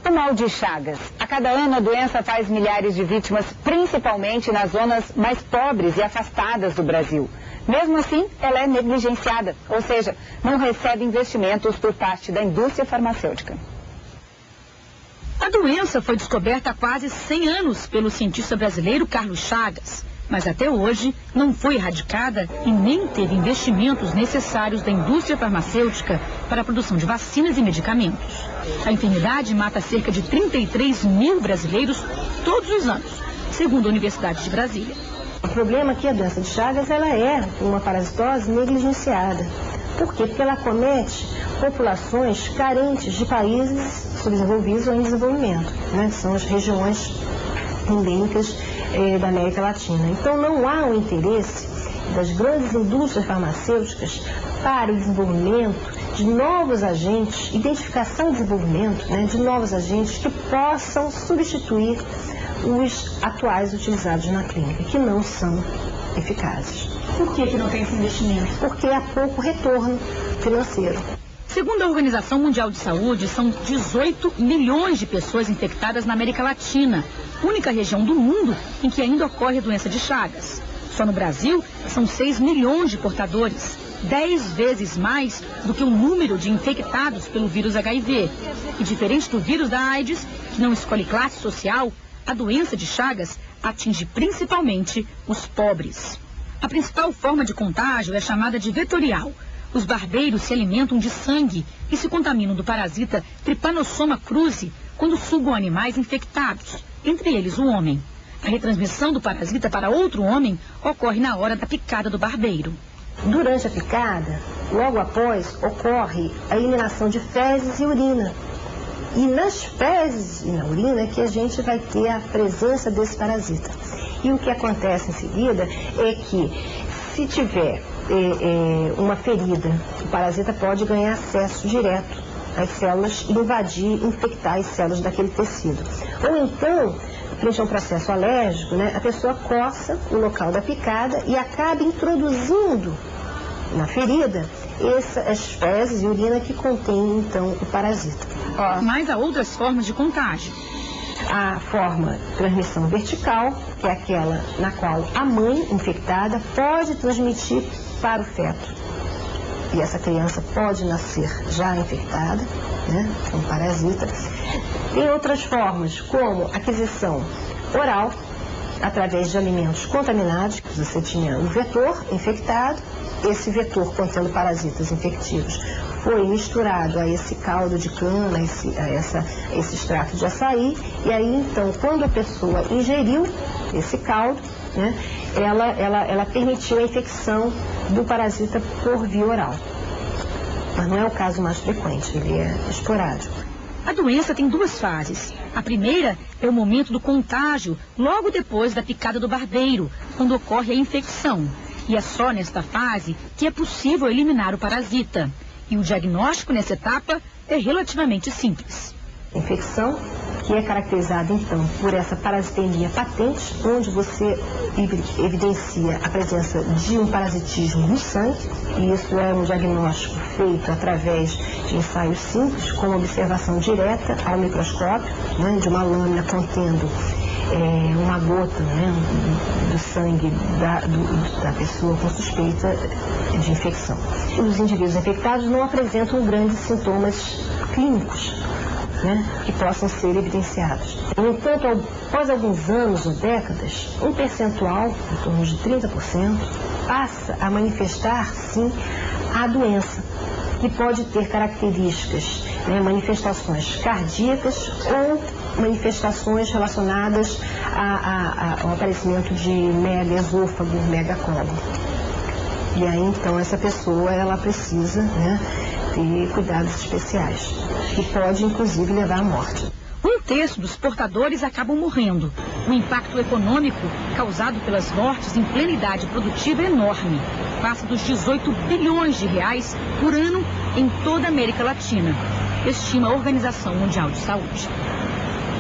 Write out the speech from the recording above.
O mal de Chagas. A cada ano a doença faz milhares de vítimas, principalmente nas zonas mais pobres e afastadas do Brasil. Mesmo assim, ela é negligenciada, ou seja, não recebe investimentos por parte da indústria farmacêutica. A doença foi descoberta há quase 100 anos pelo cientista brasileiro Carlos Chagas, mas até hoje não foi erradicada e nem teve investimentos necessários da indústria farmacêutica para a produção de vacinas e medicamentos. A enfermidade mata cerca de 33 mil brasileiros todos os anos, segundo a Universidade de Brasília. O problema é que a doença de Chagas ela é uma parasitose negligenciada. Por quê? Porque ela acomete populações carentes de países subdesenvolvidos ou em desenvolvimento, né? Que são as regiões endêmicas da América Latina. Então não há um interesse das grandes indústrias farmacêuticas para o desenvolvimento de novos agentes, identificação e desenvolvimento, né, de novos agentes que possam substituir os atuais utilizados na clínica, que não são eficazes. Por que não tem esse investimento? Porque há pouco retorno financeiro. Segundo a Organização Mundial de Saúde, são 18 milhões de pessoas infectadas na América Latina, única região do mundo em que ainda ocorre a doença de Chagas. Só no Brasil, são 6 milhões de portadores, 10 vezes mais do que o número de infectados pelo vírus HIV. E diferente do vírus da AIDS, que não escolhe classe social, a doença de Chagas atinge principalmente os pobres. A principal forma de contágio é chamada de vetorial. Os barbeiros se alimentam de sangue e se contaminam do parasita Trypanosoma cruzi quando sugam animais infectados, entre eles o homem. A retransmissão do parasita para outro homem ocorre na hora da picada do barbeiro. Durante a picada, logo após, ocorre a eliminação de fezes e urina. E nas fezes e na urina é que a gente vai ter a presença desse parasita. E o que acontece em seguida é que, se tiver uma ferida, o parasita pode ganhar acesso direto às células e invadir, infectar as células daquele tecido. Ou então, frente a um processo alérgico, né, a pessoa coça o local da picada e acaba introduzindo na ferida as fezes e urina que contém, então, o parasita. Mas há outras formas de contágio. A forma de transmissão vertical, que é aquela na qual a mãe infectada pode transmitir para o feto. E essa criança pode nascer já infectada, né, com parasita. Tem outras formas, como aquisição oral, através de alimentos contaminados. Você tinha um vetor infectado, esse vetor contendo parasitas infectivos foi misturado a esse caldo de cana, a esse extrato de açaí, e aí então, quando a pessoa ingeriu esse caldo, né, ela permitiu a infecção do parasita por via oral. Mas não é o caso mais frequente, ele é esporádico. A doença tem duas fases. A primeira é o momento do contágio, logo depois da picada do barbeiro, quando ocorre a infecção. E é só nesta fase que é possível eliminar o parasita. E o diagnóstico nessa etapa é relativamente simples. Infecção, que é caracterizada então por essa parasitemia patente, onde você evidencia a presença de um parasitismo no sangue, e isso é um diagnóstico feito através de ensaios simples, com observação direta ao microscópio, né, de uma lâmina contendo uma gota, né, do sangue da pessoa com suspeita de infecção. Os indivíduos infectados não apresentam grandes sintomas clínicos, né, que possam ser evidenciados. No entanto, após alguns anos ou décadas, um percentual, em torno de 30%, passa a manifestar, sim, a doença, que pode ter características, né, manifestações cardíacas ou manifestações relacionadas ao aparecimento de megaesôfago, megacólon. E aí, então, essa pessoa, ela precisa, né, ter cuidados especiais, que pode, inclusive, levar à morte. Um terço dos portadores acabam morrendo. O impacto econômico causado pelas mortes em plena idade produtiva é enorme. Passa dos 18 bilhões de reais por ano em toda a América Latina, estima a Organização Mundial de Saúde.